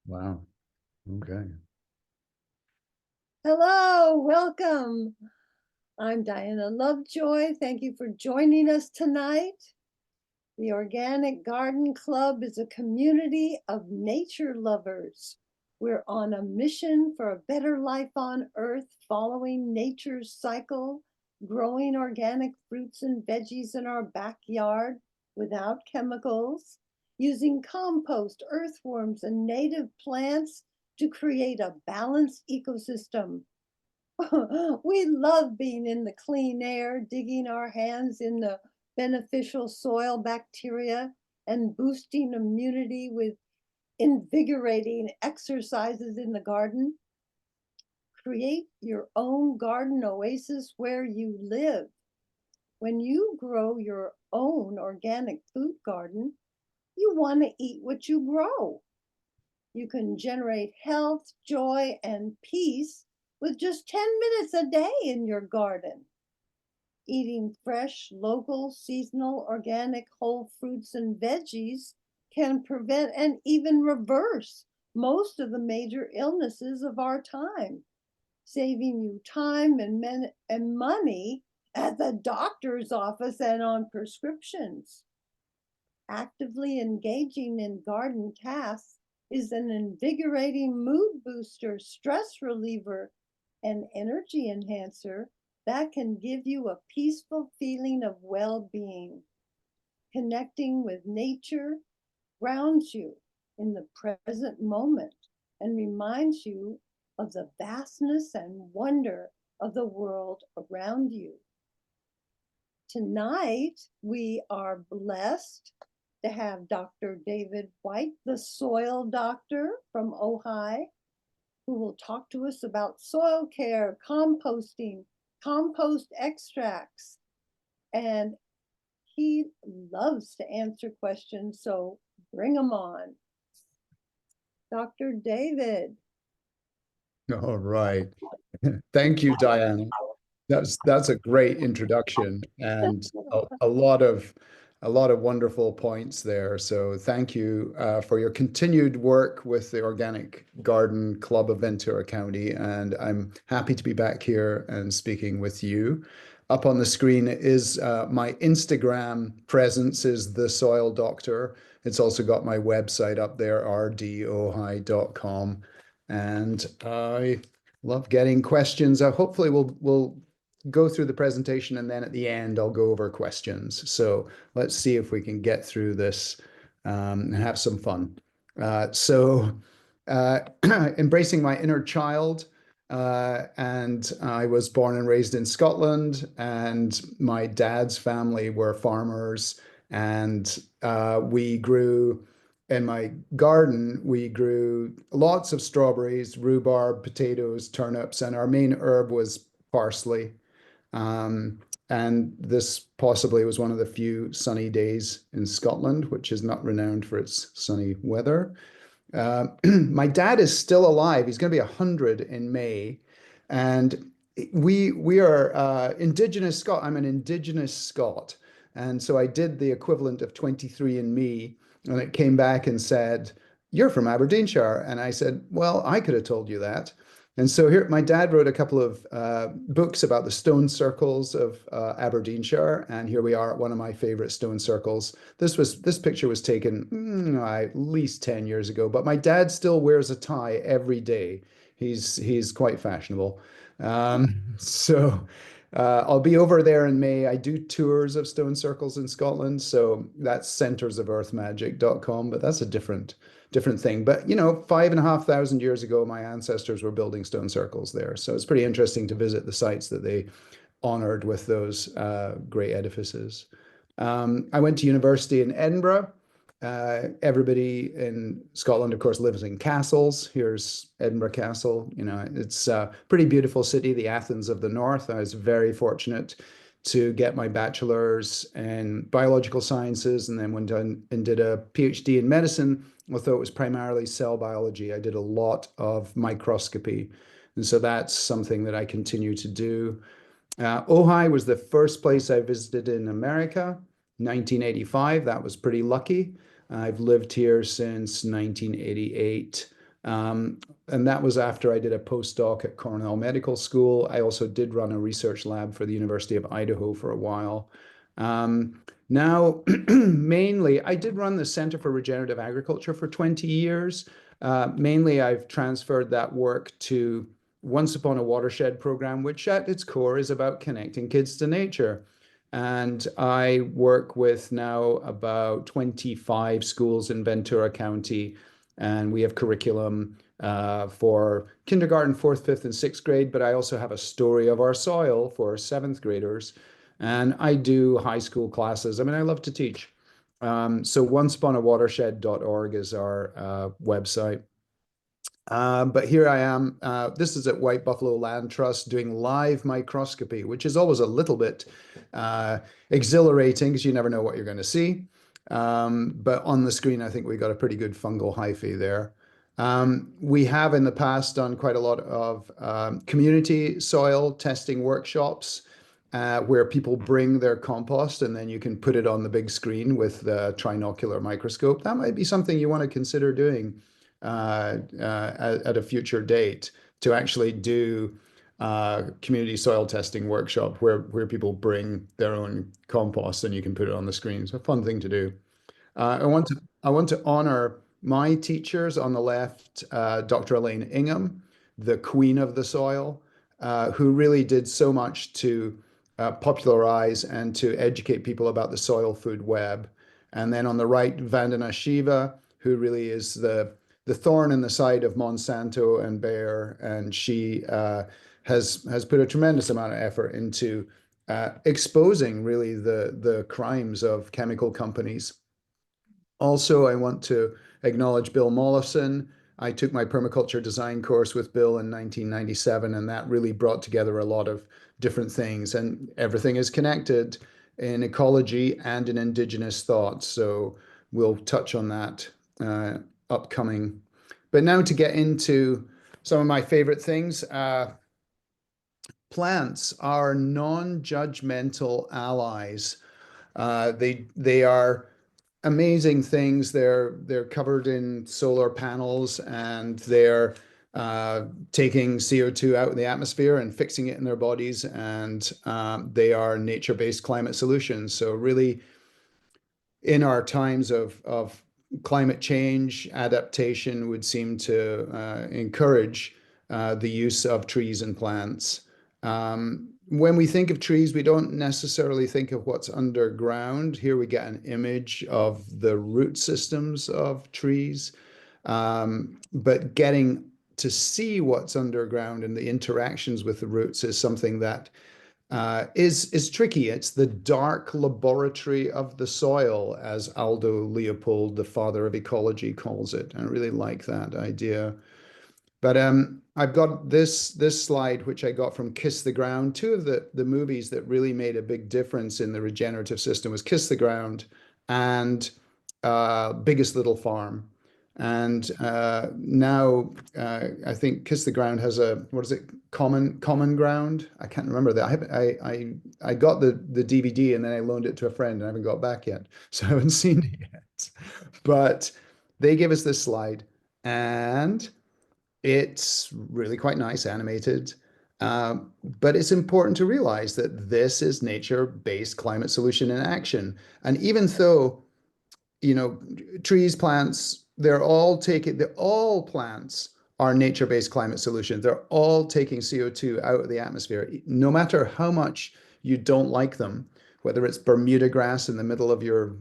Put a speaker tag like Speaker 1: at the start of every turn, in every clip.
Speaker 1: Wow. Okay.
Speaker 2: Hello, welcome. I'm Diana Lovejoy. Thank you for joining us tonight. The Organic Garden Club is a community of nature lovers. We're on a mission for a better life on Earth, following nature's cycle, growing organic fruits and veggies in our backyard without chemicals, using compost, earthworms, and native plants to create a balanced ecosystem. We love being in the clean air, digging our hands in the beneficial soil bacteria, and boosting immunity with invigorating exercises in the garden. Create your own garden oasis where you live. When you grow your own organic food garden, you want to eat what you grow. You can generate health, joy, and peace with just 10 minutes a day in your garden. Eating fresh, local, seasonal, organic, whole fruits and veggies can prevent and even reverse most of the major illnesses of our time, saving you time and money at the doctor's office and on prescriptions. Actively engaging in garden tasks is an invigorating mood booster, stress reliever, and energy enhancer that can give you a peaceful feeling of well-being. Connecting with nature grounds you in the present moment and reminds you of the vastness and wonder of the world around you. Tonight, we are blessed to have Dr. David White, the soil doctor from Ojai, who will talk to us about soil care, composting, compost extracts, and he loves to answer questions, so bring them on. Dr. David.
Speaker 1: All right. Thank you, Diana. That's a great introduction and a lot of wonderful points there. So thank you for your continued work with the Organic Garden Club of Ventura County, and I'm happy to be back here and speaking with you. Up on the screen is my Instagram presence is the Soil Doctor. It's also got my website up there, rdohai.com, and I love getting questions. Hopefully we'll go through the presentation, and then at the end I'll go over questions. So let's see if we can get through this and have some fun. Embracing my inner child. And I was born and raised in Scotland, and my dad's family were farmers, and we grew in my garden, we grew lots of strawberries, rhubarb, potatoes, turnips, and our main herb was parsley. Um, and this possibly was one of the few sunny days in Scotland, which is not renowned for its sunny weather. My dad is still alive. He's going to be 100 in May, and we are Indigenous Scot. I'm an Indigenous Scot, and so I did the equivalent of 23andMe, and it came back and said, "You're from Aberdeenshire," and I said, "Well, I could have told you that." And so here, my dad wrote a couple of books about the stone circles of Aberdeenshire, and here we are at one of my favorite stone circles. This picture was taken at least 10 years ago, but my dad still wears a tie every day. He's quite fashionable. I'll be over there in May. I do tours of stone circles in Scotland, so that's centersofearthmagic.com, but that's a different thing. But 5,500 years ago, my ancestors were building stone circles there. So it's pretty interesting to visit the sites that they honored with those great edifices. I went to university in Edinburgh. Everybody in Scotland, of course, lives in castles. Here's Edinburgh Castle. It's a pretty beautiful city, the Athens of the North. I was very fortunate to get my bachelor's in biological sciences, and then went on and did a PhD in medicine, although it was primarily cell biology. I did a lot of microscopy, and so that's something that I continue to do. Ojai was the first place I visited in America, 1985. That was pretty lucky. I've lived here since 1988. And that was after I did a postdoc at Cornell Medical School. I also did run a research lab for the University of Idaho for a while. Now, mainly, I did run the Center for Regenerative Agriculture for 20 years. Mainly, I've transferred that work to Once Upon a Watershed program, which at its core is about connecting kids to nature. And I work with now about 25 schools in Ventura County, and we have curriculum for kindergarten, fourth, fifth, and sixth grade. But I also have a story of our soil for seventh graders, and I do high school classes. I mean, I love to teach. So onceuponawatershed.org is our website. But here I am. This is at White Buffalo Land Trust doing live microscopy, which is always a little bit exhilarating because you never know what you're going to see. But on the screen, I think we got a pretty good fungal hyphae there. We have in the past done quite a lot of community soil testing workshops where people bring their compost and then you can put it on the big screen with the trinocular microscope. That might be something you want to consider doing at a future date, to actually do community soil testing workshop where people bring their own compost and you can put it on the screen. It's a fun thing to do. I want to honor my teachers on the left, Dr. Elaine Ingham, the queen of the soil, who really did so much to popularize and to educate people about the soil food web. And then on the right, Vandana Shiva, who really is the thorn in the side of Monsanto and Bayer, and she has put a tremendous amount of effort into exposing really the crimes of chemical companies. Also, I want to acknowledge Bill Mollison. I took my permaculture design course with Bill in 1997, and that really brought together a lot of different things. And everything is connected in ecology and in indigenous thought. So we'll touch on that upcoming. But now to get into some of my favorite things. Plants are non-judgmental allies. They are amazing things. They're covered in solar panels, and they're taking CO2 out of the atmosphere and fixing it in their bodies. And they are nature-based climate solutions. So really, in our times of climate change, adaptation would seem to encourage the use of trees and plants. When we think of trees, we don't necessarily think of what's underground. Here we get an image of the root systems of trees, but getting to see what's underground and the interactions with the roots is something that is tricky. It's the dark laboratory of the soil, as Aldo Leopold, the father of ecology, calls it. I really like that idea. But I've got this slide, which I got from Kiss the Ground. Two of the movies that really made a big difference in the regenerative system was Kiss the Ground and Biggest Little Farm. And now I think Kiss the Ground has a, what is it, Common Ground? I can't remember that. I got the DVD and then I loaned it to a friend and I haven't got back yet, so I haven't seen it yet. But they gave us this slide, and it's really quite nice, animated. But it's important to realize that this is nature-based climate solution in action. And even though, you know, trees, plants, all plants are nature-based climate solutions. They're all taking CO2 out of the atmosphere, no matter how much you don't like them, whether it's Bermuda grass in the middle of your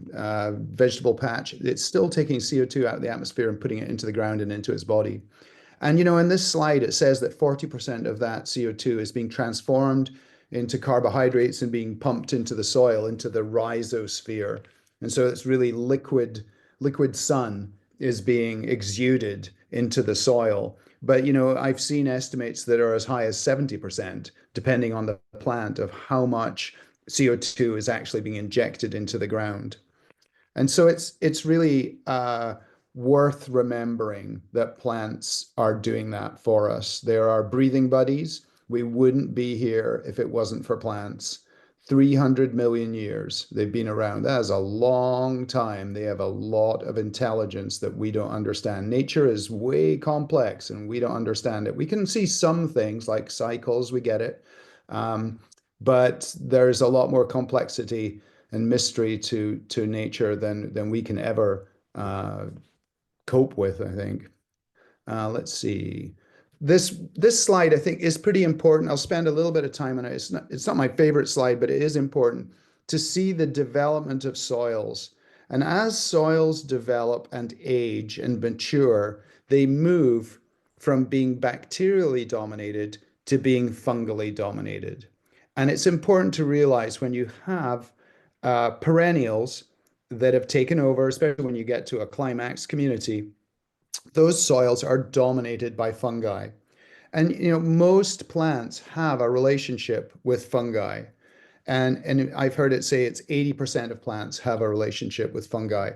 Speaker 1: vegetable patch, it's still taking CO2 out of the atmosphere and putting it into the ground and into its body. And you know, in this slide, it says that 40% of that CO2 is being transformed into carbohydrates and being pumped into the soil, into the rhizosphere. And so it's really liquid sun is being exuded into the soil. But you know, I've seen estimates that are as high as 70%, depending on the plant, of how much CO2 is actually being injected into the ground. And so it's really worth remembering that plants are doing that for us. They're our breathing buddies. We wouldn't be here if it wasn't for plants. 300 million years they've been around. That is a long time. They have a lot of intelligence that we don't understand. Nature is way complex and we don't understand it. We can see some things like cycles, we get it. Um, but there's a lot more complexity and mystery to nature than we can ever cope with, I think. Let's see. This slide I think is pretty important. I'll spend a little bit of time on it. It's not my favorite slide, but it is important to see the development of soils. And as soils develop and age and mature, they move from being bacterially dominated to being fungally dominated. And it's important to realize when you have perennials that have taken over, especially when you get to a climax community, those soils are dominated by fungi. And most plants have a relationship with fungi. And I've heard it say it's 80% of plants have a relationship with fungi.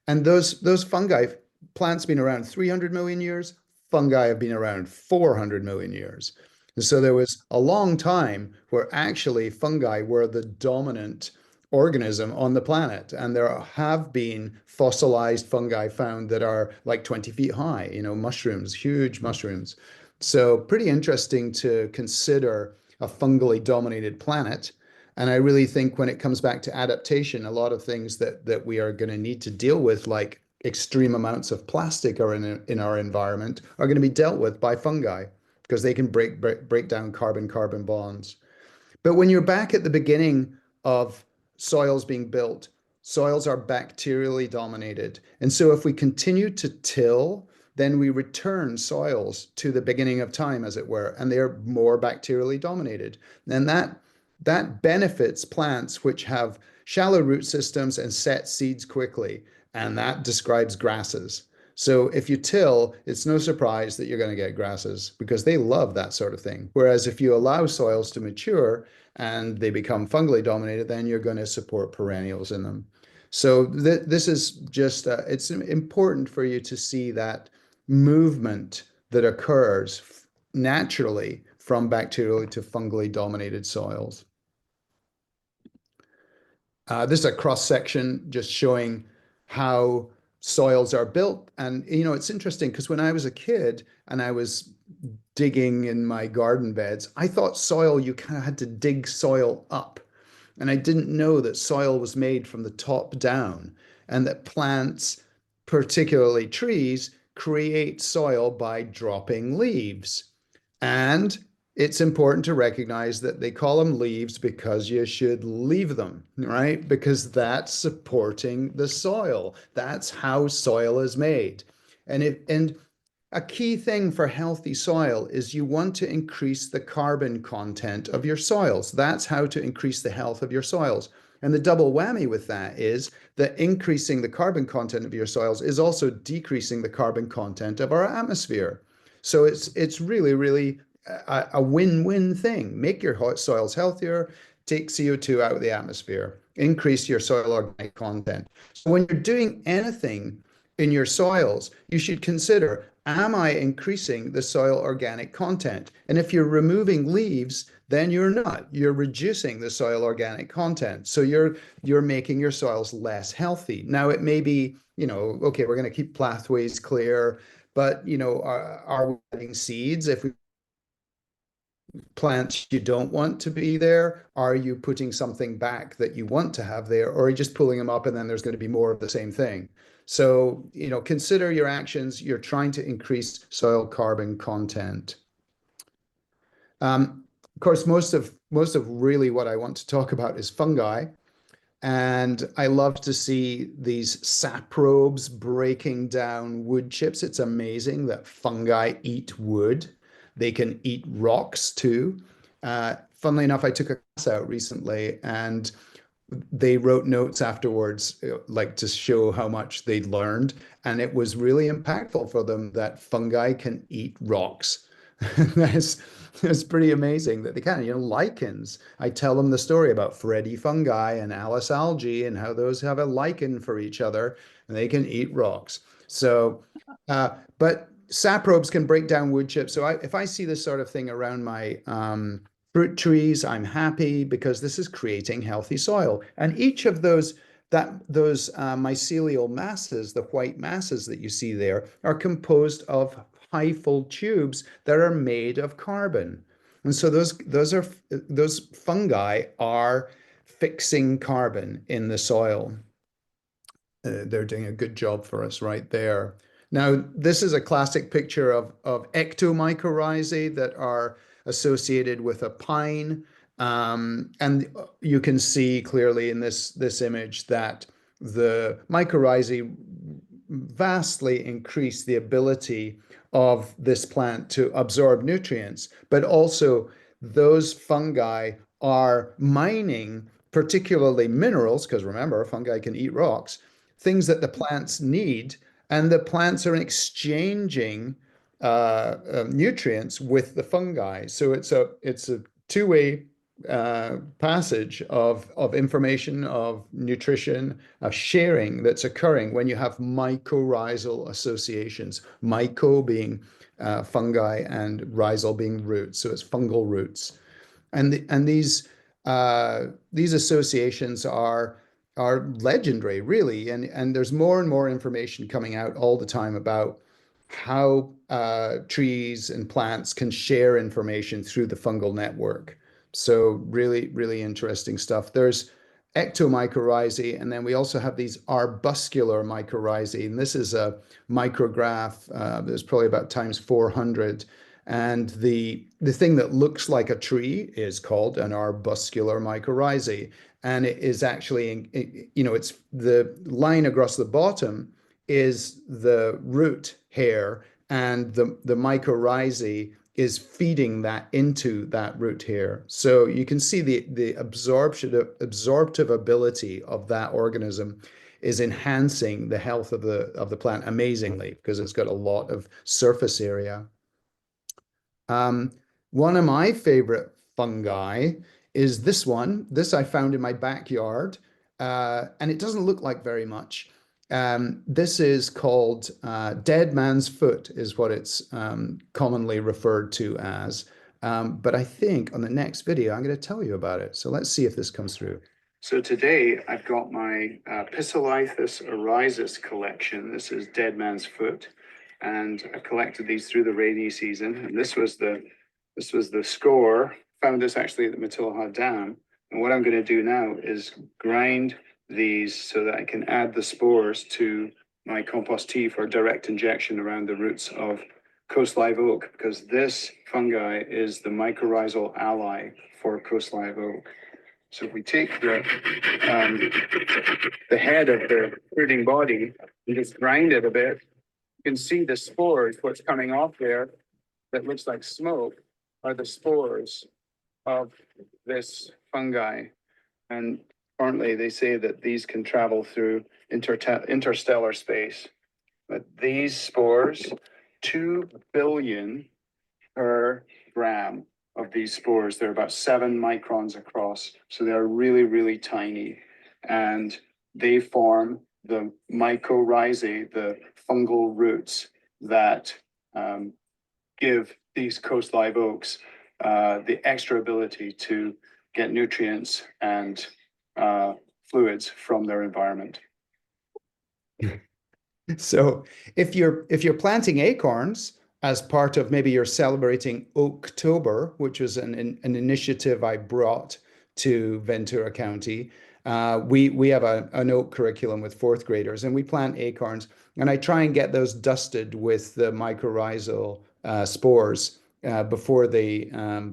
Speaker 1: And those fungi, plants been around 300 million years, fungi have been around 400 million years. And so there was a long time where actually fungi were the dominant organism on the planet. And there have been fossilized fungi found that are like 20 feet high, mushrooms, huge mushrooms. So pretty interesting to consider a fungally dominated planet. And I really think when it comes back to adaptation, a lot of things that we are going to need to deal with, like extreme amounts of plastic are in our environment, are going to be dealt with by fungi because they can break down carbon-carbon bonds. But when you're back at the beginning of soils being built, soils are bacterially dominated. And so if we continue to till, then we return soils to the beginning of time, as it were, and they're more bacterially dominated. And that benefits plants which have shallow root systems and set seeds quickly. And that describes grasses. So if you till, it's no surprise that you're going to get grasses because they love that sort of thing. Whereas if you allow soils to mature and they become fungally dominated, then you're going to support perennials in them. So this is just, it's important for you to see that movement that occurs naturally from bacterially to fungally dominated soils. This is a cross section just showing how soils are built. And, it's interesting because when I was a kid and I was digging in my garden beds, I thought soil, you kind of had to dig soil up. And I didn't know that soil was made from the top down and that plants, particularly trees, create soil by dropping leaves. And it's important to recognize that they call them leaves because you should leave them, right? Because that's supporting the soil. That's how soil is made. And a key thing for healthy soil is you want to increase the carbon content of your soils. That's how to increase the health of your soils. And the double whammy with that is that increasing the carbon content of your soils is also decreasing the carbon content of our atmosphere. So it's really, really a win-win thing. Make your soils healthier, take CO2 out of the atmosphere, increase your soil organic content. So when you're doing anything in your soils, you should consider, am I increasing the soil organic content? And if you're removing leaves, then you're not. You're reducing the soil organic content. So you're making your soils less healthy. Now it may be, okay, we're going to keep pathways clear, but are we adding seeds if we plants you don't want to be there? Are you putting something back that you want to have there, or are you just pulling them up and then there's going to be more of the same thing? So, consider your actions. You're trying to increase soil carbon content. Of course, most of really what I want to talk about is fungi. And I love to see these saprobes breaking down wood chips. It's amazing that fungi eat wood. They can eat rocks too. Funnily enough, I took a class out recently and they wrote notes afterwards, like to show how much they'd learned. And it was really impactful for them that fungi can eat rocks. That's pretty amazing that they can. Lichens. I tell them the story about Freddy fungi and Alice algae and how those have a lichen for each other and they can eat rocks. So, but saprobes can break down wood chips. So if I see this sort of thing around my Fruit trees, I'm happy because this is creating healthy soil. And each of those mycelial masses, the white masses that you see there, are composed of hyphal tubes that are made of carbon. And so those fungi are fixing carbon in the soil. They're doing a good job for us right there. Now, this is a classic picture of ectomycorrhizae that are associated with a pine. And you can see clearly in this image that the mycorrhizae vastly increase the ability of this plant to absorb nutrients, but also those fungi are mining particularly minerals, because remember, fungi can eat rocks, things that the plants need, and the plants are exchanging nutrients with the fungi. So it's a two-way passage of information, of nutrition, of sharing that's occurring when you have mycorrhizal associations. Myco being fungi and rhizal being roots, so it's fungal roots. And these associations are legendary, really. And there's more and more information coming out all the time about how trees and plants can share information through the fungal network. So really, really interesting stuff. There's ectomycorrhizae, and then we also have these arbuscular mycorrhizae. And this is a micrograph that's probably about times 400. And the thing that looks like a tree is called an arbuscular mycorrhizae. And it is actually, it's the line across the bottom is the root hair, and the mycorrhizae is feeding that into that root hair. So you can see the absorptive ability of that organism is enhancing the health of the plant amazingly because it's got a lot of surface area. Um, One of my favorite fungi is this one. This I found in my backyard, and it doesn't look like very much. This is called dead man's foot, is what it's commonly referred to as. But I think on the next video, I'm going to tell you about it. So let's see if this comes through. So today I've got my Pisolithus oryzus collection. This is dead man's foot, and I collected these through the rainy season. And this was the score. Found this actually at the Matilaha Dam. And what I'm going to do now is grind these so that I can add the spores to my compost tea for direct injection around the roots of coast live oak, because this fungi is the mycorrhizal ally for coast live oak. So if we take the head of the fruiting body and just grind it a bit, you can see the spores, what's coming off there that looks like smoke are the spores of this fungi. And currently they say that these can travel through interstellar space. But these spores, 2 billion per gram of these spores. They're about 7 microns across. So they're really, really tiny. And they form the mycorrhizae, the fungal roots that give these coast live oaks the extra ability to get nutrients and fluids from their environment. So if you're planting acorns as part of maybe you're celebrating Oaktober, which was an initiative I brought to Ventura County. We have an oak curriculum with fourth graders, and we plant acorns, and I try and get those dusted with the mycorrhizal spores before they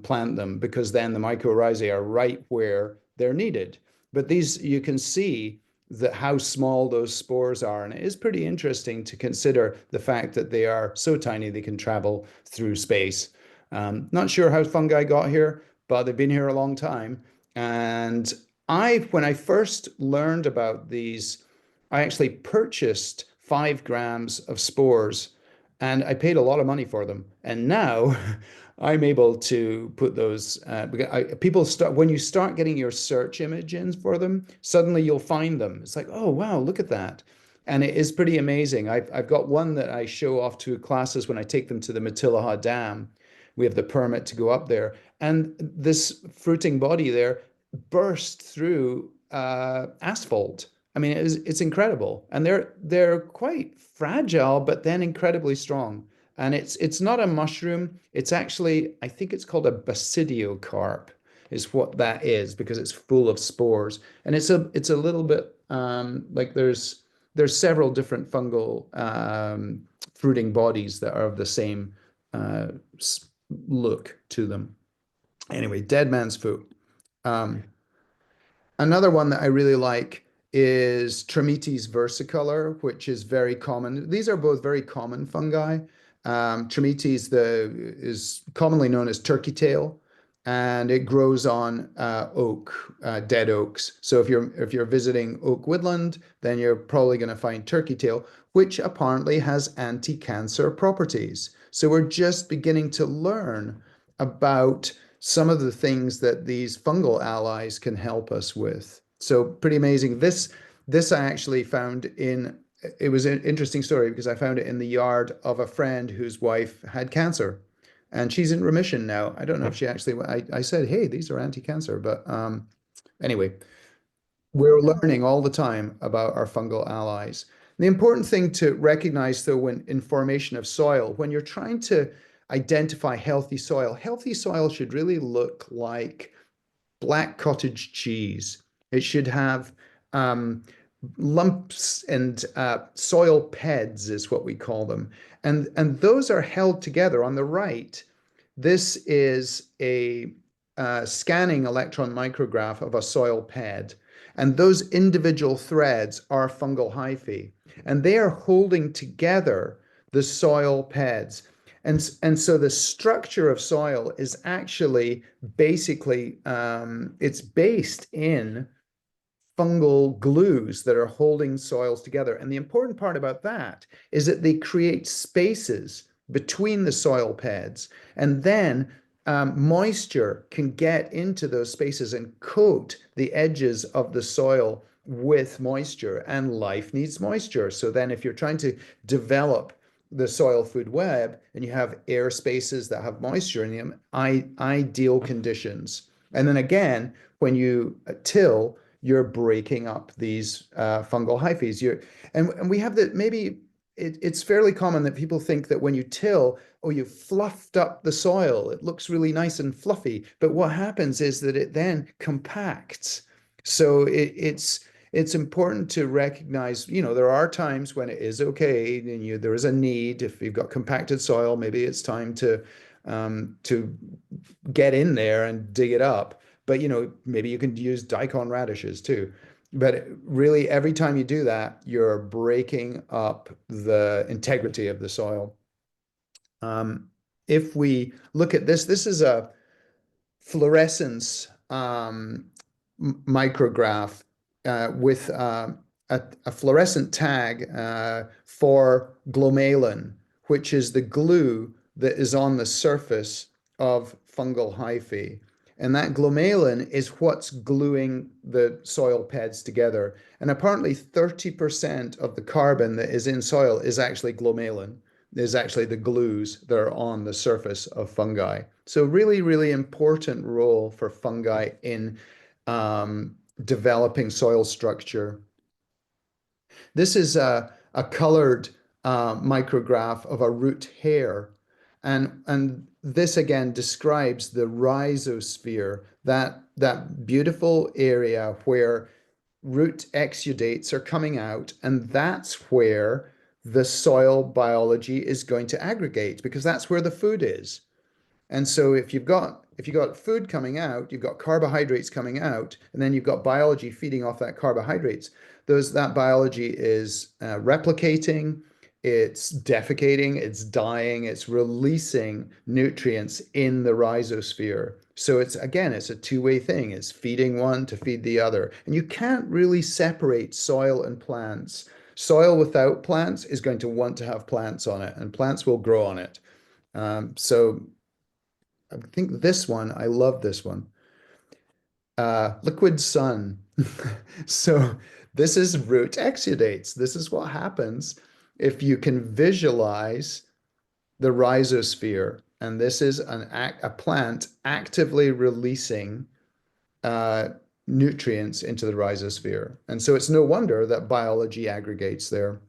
Speaker 1: plant them, because then the mycorrhizae are right where they're needed. But these, you can see that how small those spores are. And it is pretty interesting to consider the fact that they are so tiny they can travel through space. Not sure how fungi got here, but they've been here a long time. And when I first learned about these, I actually purchased 5 grams of spores, and I paid a lot of money for them. And now I'm able to put those. People start when you start getting your search image in for them. Suddenly you'll find them. It's like, oh wow, look at that, and it is pretty amazing. I've got one that I show off to classes when I take them to the Matilaha Dam, We have the permit to go up there. And this fruiting body there burst through asphalt. I mean, it's incredible. And they're quite fragile, but then incredibly strong. And it's not a mushroom. It's actually, I think it's called a basidiocarp, is what that is, because it's full of spores. And it's a little bit like there's several different fungal fruiting bodies that are of the same uh, look to them. Anyway, dead man's foot. Um, Another one that I really like is Trametes versicolor, which is very common. These are both very common fungi. Trametes is commonly known as turkey tail, and it grows on dead oaks. So if you're visiting oak woodland, then you're probably going to find turkey tail, which apparently has anti-cancer properties. So we're just beginning to learn about some of the things that these fungal allies can help us with. So pretty amazing. This I actually found in, it was an interesting story because I found it in the yard of a friend whose wife had cancer, and she's in remission now. I don't know if she actually, I said, hey, these are anti-cancer, but anyway, we're learning all the time about our fungal allies. The important thing to recognize, though, when in formation of soil, when you're trying to identify healthy soil should really look like black cottage cheese. It should have um, lumps and soil peds, is what we call them, and those are held together. On the right, this is a scanning electron micrograph of a soil ped, and those individual threads are fungal hyphae, and they are holding together the soil peds. And so the structure of soil is actually basically it's based in fungal glues that are holding soils together. And the important part about that is that they create spaces between the soil beds, and then moisture can get into those spaces and coat the edges of the soil with moisture, and life needs moisture. So then if you're trying to develop the soil food web and you have air spaces that have moisture in them, ideal conditions. And then again, when you till, you're breaking up these fungal hyphae. And we have that maybe it's fairly common that people think that when you till, oh, you fluffed up the soil, it looks really nice and fluffy. But what happens is that it then compacts. So it's important to recognize, there are times when it is okay, and there is a need. If you've got compacted soil, maybe it's time to get in there and dig it up. But maybe you can use daikon radishes too. But really, every time you do that, you're breaking up the integrity of the soil. If we look at this is a fluorescence micrograph with a fluorescent tag for glomalin, which is the glue that is on the surface of fungal hyphae. And that glomalin is what's gluing the soil beds together. And apparently 30% of the carbon that is in soil is actually glomalin, is actually the glues that are on the surface of fungi. So really, really important role for fungi in developing soil structure. This is a colored micrograph of a root hair. And this again describes the rhizosphere, that beautiful area where root exudates are coming out, and that's where the soil biology is going to aggregate, because that's where the food is. And so if you've got food coming out, you've got carbohydrates coming out, and then you've got biology feeding off that carbohydrates. That biology is replicating, it's defecating, it's dying, it's releasing nutrients in the rhizosphere. So it's a two-way thing. It's feeding one to feed the other. And you can't really separate soil and plants. Soil without plants is going to want to have plants on it, and plants will grow on it. So I think I love this one. Liquid sun. So this is root exudates. This is what happens if you can visualize the rhizosphere. And this is a plant actively releasing uh, nutrients into the rhizosphere. And so it's no wonder that biology aggregates there.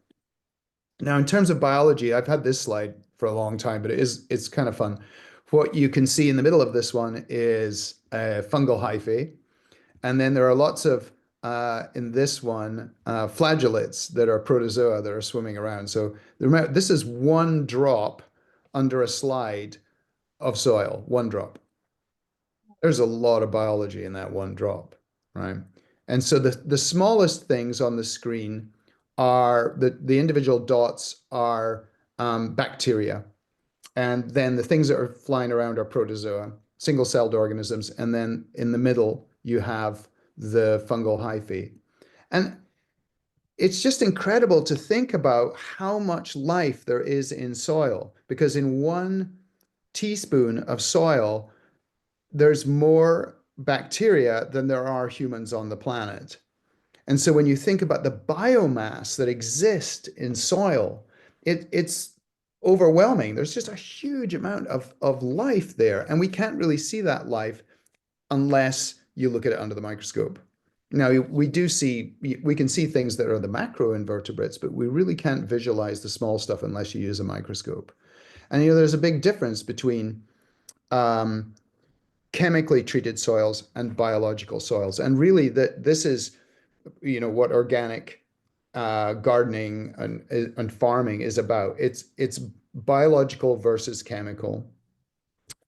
Speaker 1: Now, in terms of biology, I've had this slide for a long time, but it's kind of fun. What you can see in the middle of this one is a fungal hyphae, and then there are lots of in this one flagellates that are protozoa that are swimming around. So remember, this is one drop under a slide of soil, one drop. There's a lot of biology in that one drop, right? And so the smallest things on the screen are the individual dots are bacteria. And then the things that are flying around are protozoa, single-celled organisms. And then in the middle, you have the fungal hyphae. And it's just incredible to think about how much life there is in soil, because in one teaspoon of soil, there's more bacteria than there are humans on the planet. And so when you think about the biomass that exists in soil, it's overwhelming. There's just a huge amount of life there. And we can't really see that life unless you look at it under the microscope. Now, we can see things that are the macro invertebrates, but we really can't visualize the small stuff unless you use a microscope. And there's a big difference between um, chemically treated soils and biological soils. And really that this is, what organic gardening and farming is about. It's biological versus chemical.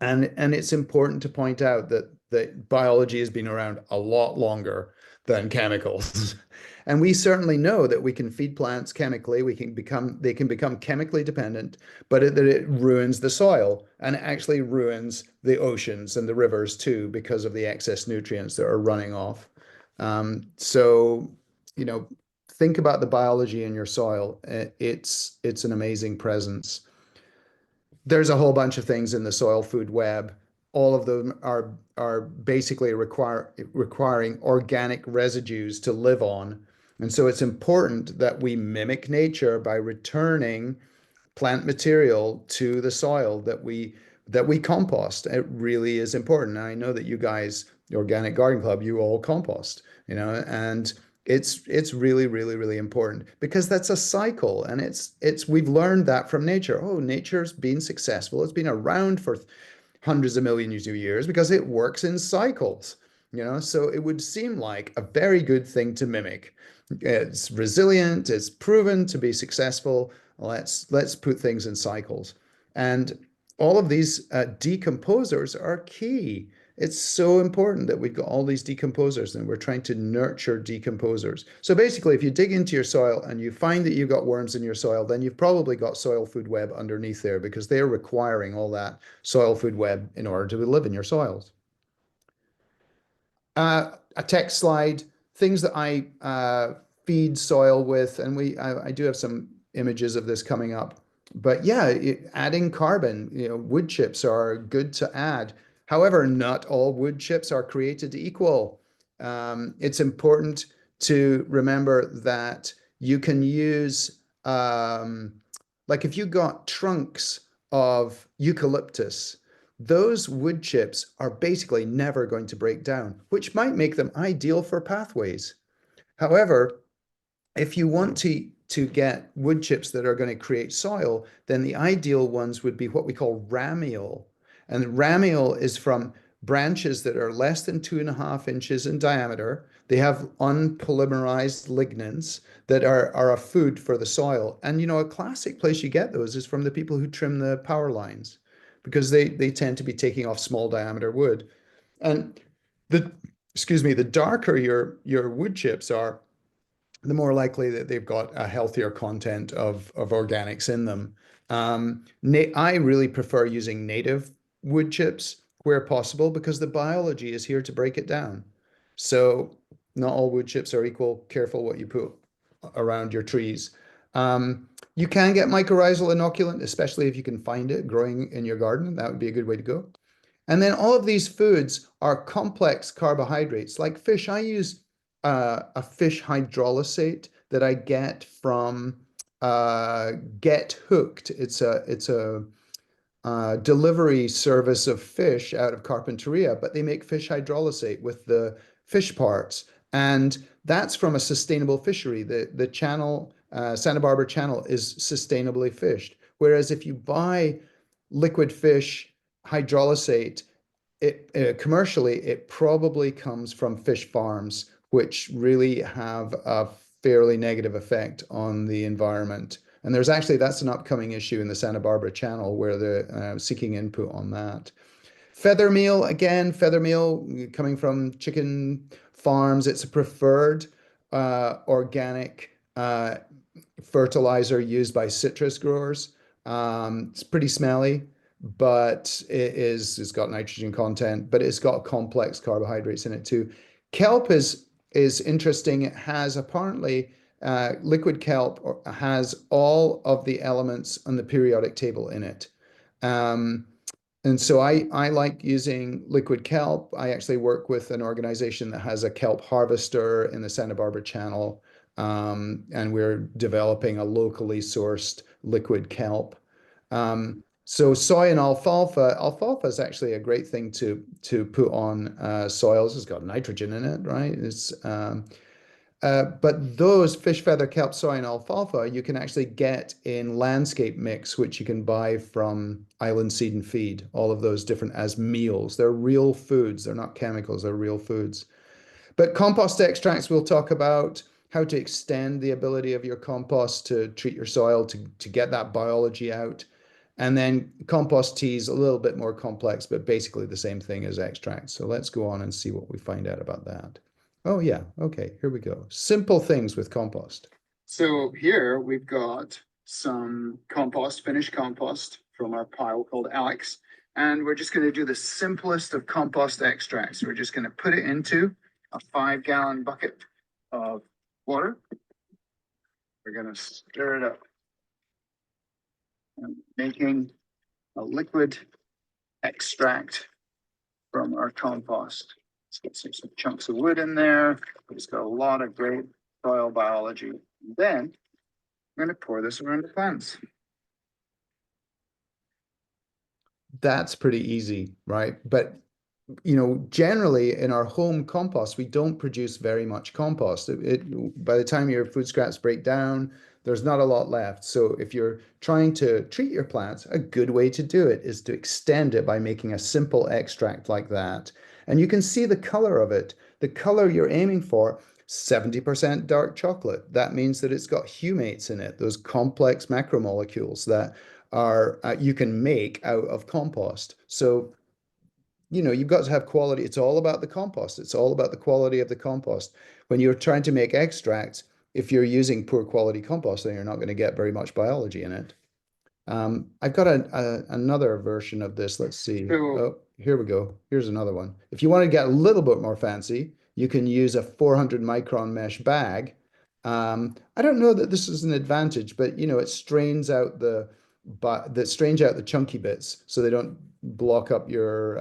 Speaker 1: And it's important to point out that biology has been around a lot longer than chemicals. And we certainly know that we can feed plants chemically, they can become chemically dependent, but that it ruins the soil and it actually ruins the oceans and the rivers too because of the excess nutrients that are running off. So, think about the biology in your soil. It's an amazing presence. There's a whole bunch of things in the soil food web. All of them are basically requiring organic residues to live on. And so it's important that we mimic nature by returning plant material to the soil that we compost. It really is important. And I know that you guys, the Organic Garden Club, you all compost, and it's really, really, really important because that's a cycle. And it's we've learned that from nature. Oh, nature's been successful. It's been around for hundreds of millions of years because it works in cycles. So it would seem like a very good thing to mimic. It's resilient, it's proven to be successful. Let's put things in cycles. And all of these decomposers are key. It's so important that we've got all these decomposers and we're trying to nurture decomposers. So basically, if you dig into your soil and you find that you've got worms in your soil, then you've probably got soil food web underneath there because they're requiring all that soil food web in order to live in your soils. A text slide, things that I feed soil with, and I do have some images of this coming up. But yeah, adding carbon, wood chips are good to add. However, not all wood chips are created equal. It's important to remember that you can use, like if you got trunks of eucalyptus, those wood chips are basically never going to break down, which might make them ideal for pathways. However, if you want to get wood chips that are going to create soil, then the ideal ones would be what we call ramial. And ramial is from branches that are less than 2.5 inches in diameter. They have unpolymerized lignins that are a food for the soil. And a classic place you get those is from the people who trim the power lines because they tend to be taking off small diameter wood. And the excuse me, the darker your wood chips are, the more likely that they've got a healthier content of organics in them. I really prefer using native wood chips where possible because the biology is here to break it down. So not all wood chips are equal. Careful what you put around your trees. You can get mycorrhizal inoculant, especially if you can find it growing in your garden. That would be a good way to go. And then all of these foods are complex carbohydrates like fish. I use a fish hydrolysate that I get from Get Hooked. It's a delivery service of fish out of Carpinteria, but they make fish hydrolysate with the fish parts. And that's from a sustainable fishery. The channel, Santa Barbara Channel, is sustainably fished. Whereas if you buy liquid fish hydrolysate, it commercially, it probably comes from fish farms, which really have a fairly negative effect on the environment. And there's actually, that's an upcoming issue in the Santa Barbara Channel where they're seeking input on that. Feather meal, again, feather meal coming from chicken farms. It's a preferred organic fertilizer used by citrus growers. It's pretty smelly, but it's got nitrogen content, but it's got complex carbohydrates in it too. Kelp is interesting. It has apparently liquid kelp has all of the elements on the periodic table in it. Um, and so I like using liquid kelp. I actually work with an organization that has a kelp harvester in the Santa Barbara Channel, and we're developing a locally sourced liquid kelp. So soy and alfalfa. Alfalfa is actually a great thing to put on soils. It's got nitrogen in it, right? But those fish feather, kelp, soy, and alfalfa you can actually get in landscape mix, which you can buy from Island Seed and Feed, all of those different as meals. They're real foods. They're not chemicals, they're real foods. But compost extracts, we'll talk about how to extend the ability of your compost to treat your soil, to get that biology out. And then compost tea is a little bit more complex, but basically the same thing as extracts. So let's go on and see what we find out about that. Oh, yeah. Okay, here we go. Simple things with compost. So here we've got some compost, finished compost from our pile called Alex. And we're just going to do the simplest of compost extracts. We're just going to put it into a 5-gallon bucket of water. We're going to stir it up, and making a liquid extract from our compost. Let's get some chunks of wood in there. It's got a lot of great soil biology. And then I'm going to pour this around the plants. That's pretty easy, right? But generally in our home compost, we don't produce very much compost. By the time your food scraps break down, there's not a lot left. So if you're trying to treat your plants, a good way to do it is to extend it by making a simple extract like that. And you can see the color of it. The color you're aiming for, 70% dark chocolate. That means that it's got humates in it, those complex macromolecules that are you can make out of compost. So you've got to have quality. It's all about the compost. It's all about the quality of the compost. When you're trying to make extracts, if you're using poor quality compost, then you're not going to get very much biology in it. I've got another version of this. Let's see. Oh, here we go. Here's another one. If you want to get a little bit more fancy, you can use a 400 micron mesh bag. I don't know that this is an advantage, but it strains out the chunky bits so they don't block up your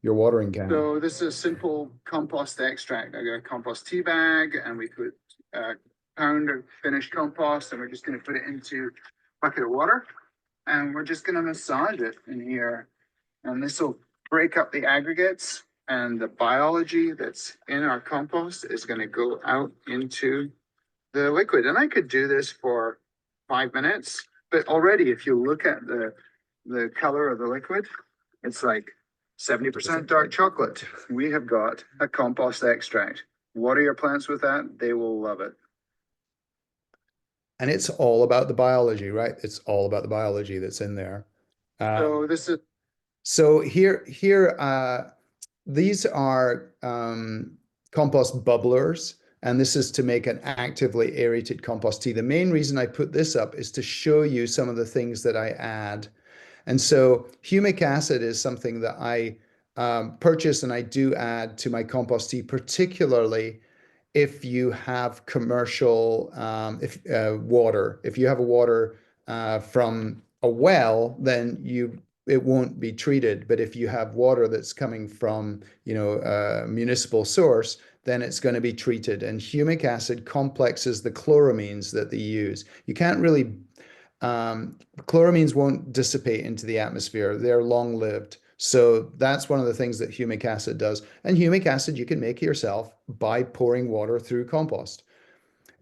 Speaker 1: watering can. So this is a simple compost extract. I got a compost tea bag, and we put a pound of finished compost, and we're just going to put it into a bucket of water, and we're just going to massage it in here, and this will break up the aggregates, and the biology that's in our compost is going to go out into the liquid. And I could do this for 5 minutes. But already, if you look at the color of the liquid, it's like 70% dark chocolate. We have got a compost extract. Water your plants with that, they will love it. And it's all about the biology, right? It's all about the biology that's in there. So here, these are compost bubblers. And this is to make an actively aerated compost tea. The main reason I put this up is to show you some of the things that I add. And so humic acid is something that I purchase and I do add to my compost tea, particularly if you have commercial water. If you have a water from a well, then it won't be treated. But if you have water that's coming from a municipal source, then it's going to be treated. And humic acid complexes the chloramines that they use. You can't really Chloramines won't dissipate into the atmosphere. They're long-lived. So that's one of the things that humic acid does. And humic acid you can make yourself by pouring water through compost.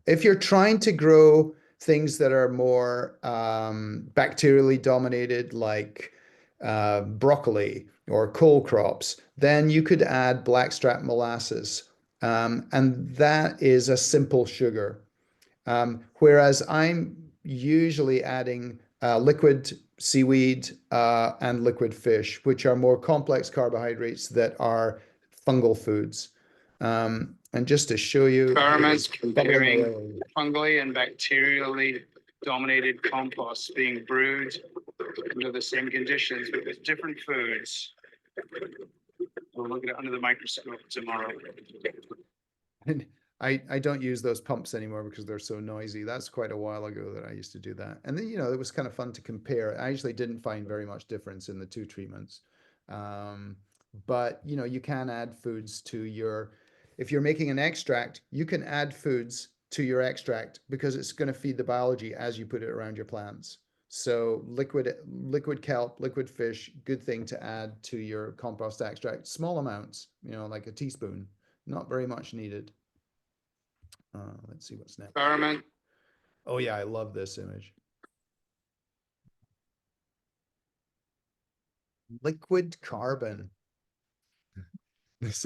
Speaker 1: If you're trying to grow things that are more bacterially dominated, like broccoli or cole crops, then you could add blackstrap molasses. And that is a simple sugar. Whereas I'm usually adding liquid seaweed and liquid fish, which are more complex carbohydrates that are fungal foods. And just to show you,
Speaker 3: experiments comparing fungally and bacterially dominated compost being brewed under the same conditions but with different foods. We'll look at it under the microscope tomorrow.
Speaker 1: And I don't use those pumps anymore because they're so noisy. That's quite a while ago that I used to do that. And then, it was kind of fun to compare. I actually didn't find very much difference in the two treatments. But, you can add foods to if you're making an extract, you can add foods to your extract because it's going to feed the biology as you put it around your plants. So liquid kelp, liquid fish, good thing to add to your compost extract. Small amounts, like a teaspoon, not very much needed. Let's see what's next.
Speaker 3: Experiment.
Speaker 1: Oh yeah, I love this image. Liquid carbon. This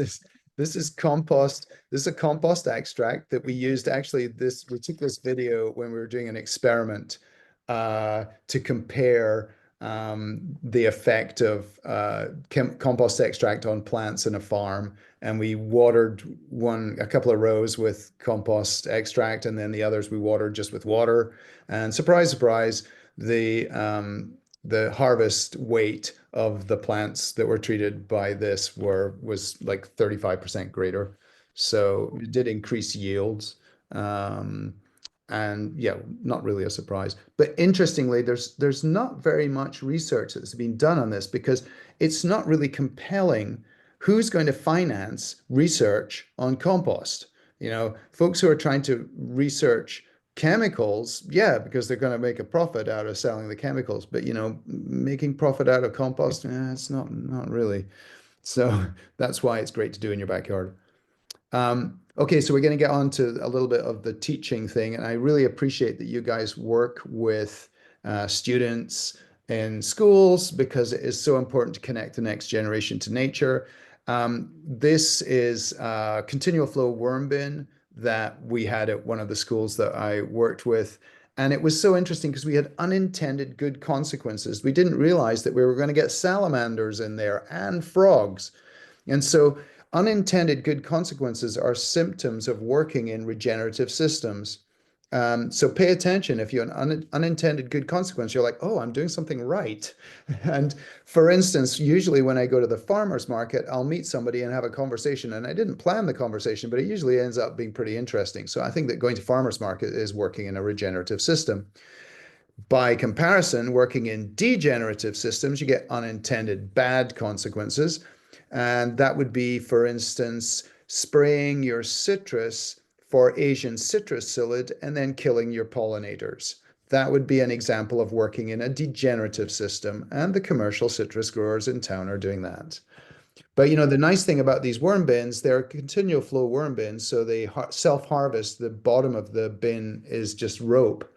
Speaker 1: is compost. This is a compost extract that we used. Actually, we took this video when we were doing an experiment to compare the effect of compost extract on plants in a farm. And we watered a couple of rows with compost extract, and then the others we watered just with water. And surprise, surprise, the harvest weight of the plants that were treated by this was like 35% greater. So it did increase yields. And yeah, not really a surprise. But interestingly, there's not very much research that's been done on this because it's not really compelling. Who's going to finance research on compost? Folks who are trying to research chemicals, yeah, because they're going to make a profit out of selling the chemicals. But making profit out of compost, it's not really. So that's why it's great to do in your backyard. Okay, so we're going to get on to a little bit of the teaching thing, and I really appreciate that you guys work with students in schools because it is so important to connect the next generation to nature. This is a continual flow worm bin that we had at one of the schools that I worked with. And it was so interesting because we had unintended good consequences. We didn't realize that we were going to get salamanders in there and frogs. And so unintended good consequences are symptoms of working in regenerative systems. So pay attention. If you have an unintended good consequence, you're like, oh, I'm doing something right. And for instance, usually when I go to the farmer's market, I'll meet somebody and have a conversation. And I didn't plan the conversation, but it usually ends up being pretty interesting. So I think that going to farmer's market is working in a regenerative system. By comparison, working in degenerative systems, you get unintended bad consequences. And that would be, for instance, spraying your citrus for Asian citrus psyllid and then killing your pollinators. That would be an example of working in a degenerative system, and the commercial citrus growers in town are doing that. But the nice thing about these worm bins, they're continual flow worm bins, so they self-harvest. The bottom of the bin is just rope.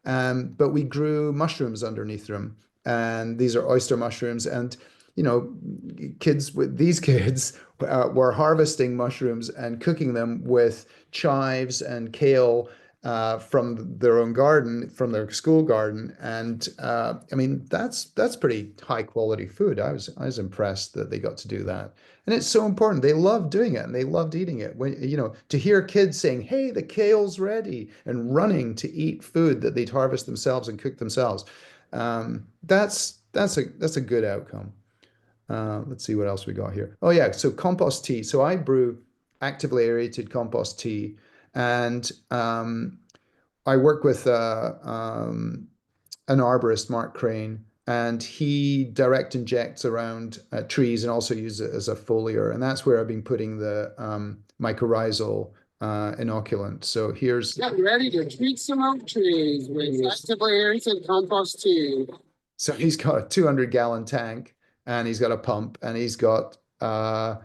Speaker 1: But we grew mushrooms underneath them, and these are oyster mushrooms. And these kids were harvesting mushrooms and cooking them with chives and kale from their own garden, from their school garden. And I mean, that's pretty high quality food. I was impressed that they got to do that. And it's so important. They loved doing it and they loved eating it. When, to hear kids saying, hey, the kale's ready, and running to eat food that they'd harvest themselves and cook themselves. That's a good outcome. Let's see what else we got here. Oh yeah, so compost tea. So I brew actively aerated compost tea, and I work with an arborist, Mark Crane, and he direct injects around trees and also uses it as a foliar. And that's where I've been putting the mycorrhizal inoculant. So here's
Speaker 4: Get ready to treat some oak trees with actively aerated compost tea.
Speaker 1: so he's got a 200-gallon tank, and he's got a pump, and he's got an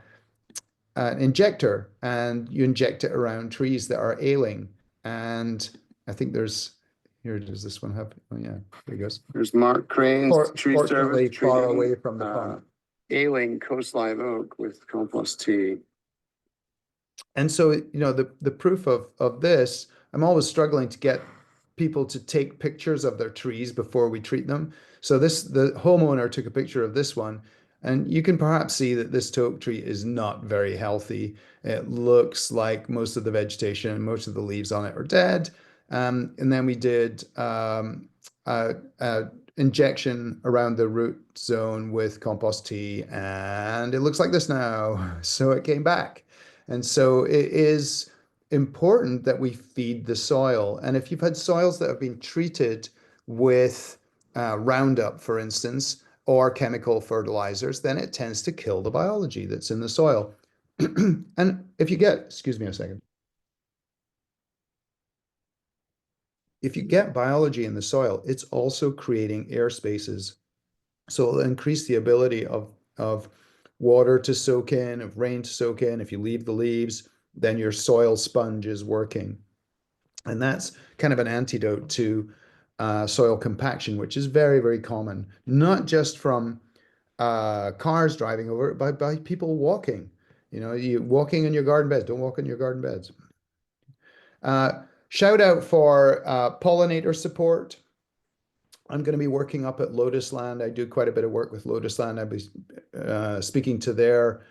Speaker 1: injector, and you inject it around trees that are ailing. And I think does this one have? Oh yeah, there he goes.
Speaker 4: There's Mark Crane's tree
Speaker 1: Fortunately,
Speaker 4: service
Speaker 1: far
Speaker 4: treating
Speaker 1: away from the pump.
Speaker 4: ailing coastline oak with compost tea.
Speaker 1: And so, the proof of this, I'm always struggling to get people to take pictures of their trees before we treat them. So the homeowner took a picture of this one, and you can perhaps see that this oak tree is not very healthy. It looks like most of the vegetation, most of the leaves on it are dead. And then we did a injection around the root zone with compost tea, and it looks like this now. So it came back. And so it is important that we feed the soil. And if you've had soils that have been treated with Roundup, for instance, or chemical fertilizers, then it tends to kill the biology that's in the soil. And excuse me a second. If you get biology in the soil, it's also creating air spaces. So it'll increase the ability of water to soak in, of rain to soak in. If you leave the leaves, then your soil sponge is working. And that's kind of an antidote to soil compaction, which is very, very common, not just from cars driving over it, but by people walking. You walking in your garden beds. Don't walk in your garden beds. Shout out for pollinator support. I'm going to be working up at Lotus Land. I do quite a bit of work with Lotus Land. I'll be speaking to their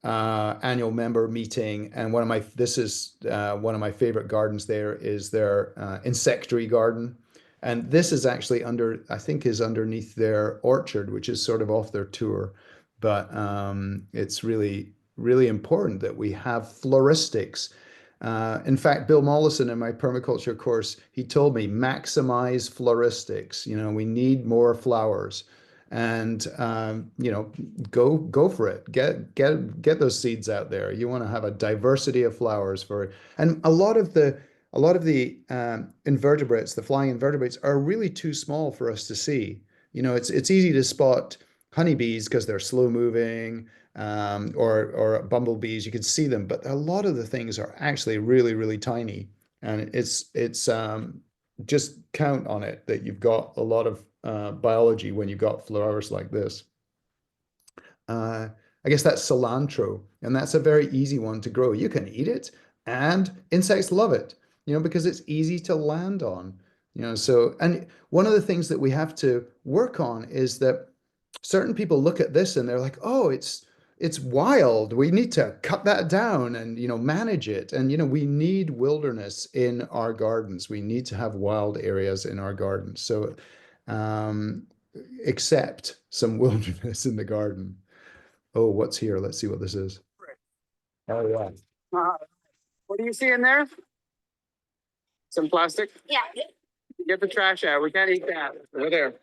Speaker 1: annual member meeting, and this is one of my favorite gardens. There is their insectary garden, and this is actually I think is underneath their orchard, which is sort of off their tour. But it's really, really important that we have floristics. In fact, Bill Mollison in my permaculture course, he told me maximize floristics. We need more flowers, and go for it. Get those seeds out there. You want to have a diversity of flowers for it. And a lot of the invertebrates, the flying invertebrates, are really too small for us to see. It's easy to spot honeybees because they're slow moving, or bumblebees. You can see them, but a lot of the things are actually really, really tiny. And it's just count on it that you've got a lot of biology when you've got flowers like this. I guess that's cilantro, and that's a very easy one to grow. You can eat it, and insects love it, because it's easy to land on. And one of the things that we have to work on is that certain people look at this and they're like, oh, it's wild. We need to cut that down and manage it. And we need wilderness in our gardens. We need to have wild areas in our gardens. So um, accept some wilderness in the garden. Oh, what's here? Let's see what this is. Oh yeah.
Speaker 4: What do you see in there? Some plastic?
Speaker 5: Yeah.
Speaker 4: Get the trash out. We can't eat that. Over there.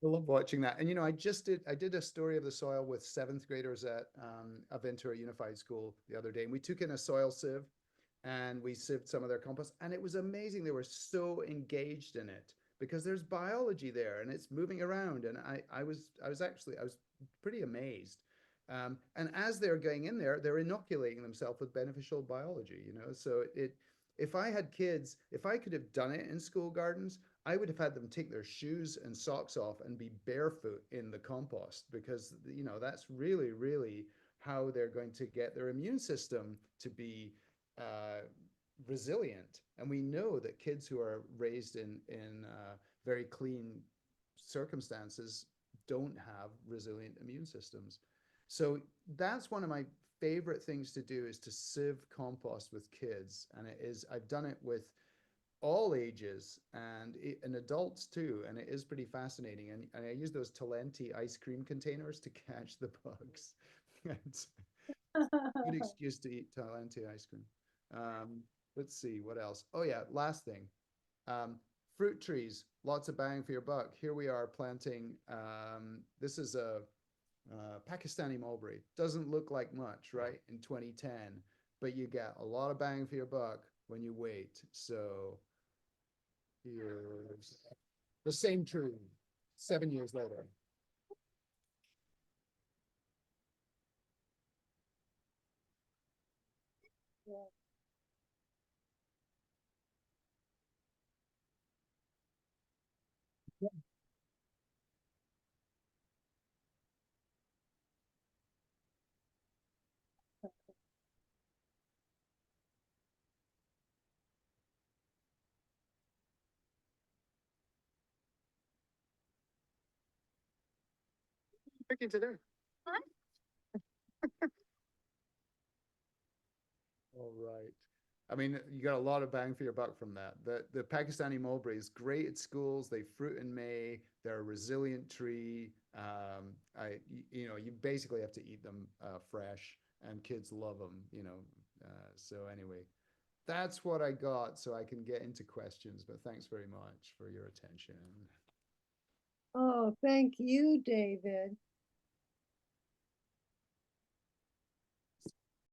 Speaker 1: I love watching that. And I did a story of the soil with seventh graders at Aventura Unified School the other day, and we took in a soil sieve and we sieved some of their compost, and it was amazing. They were so engaged in it because there's biology there and it's moving around. And I was pretty amazed. And as they're going in there, they're inoculating themselves with beneficial biology. So if I had kids, if I could have done it in school gardens, I would have had them take their shoes and socks off and be barefoot in the compost, because that's really, really how they're going to get their immune system to be resilient. And we know that kids who are raised in very clean circumstances don't have resilient immune systems. So that's one of my favorite things to do, is to sieve compost with kids. And I've done it with all ages and adults too, and it is pretty fascinating. And I use those Talenti ice cream containers to catch the bugs. It's a good excuse to eat Talenti ice cream. Um, let's see what else. Oh yeah, last thing. Fruit trees, lots of bang for your buck. Here we are planting. This is a Pakistani mulberry. Doesn't look like much, right? In 2010, but you get a lot of bang for your buck when you wait. So here's the same tree 7 years later.
Speaker 2: Yeah.
Speaker 4: Picking today.
Speaker 1: All right. I mean, you got a lot of bang for your buck from that. The Pakistani mulberry is great at schools. They fruit in May. They're a resilient tree. You basically have to eat them fresh, and kids love them. So anyway, that's what I got. So I can get into questions. But thanks very much for your attention.
Speaker 2: Oh, thank you, David.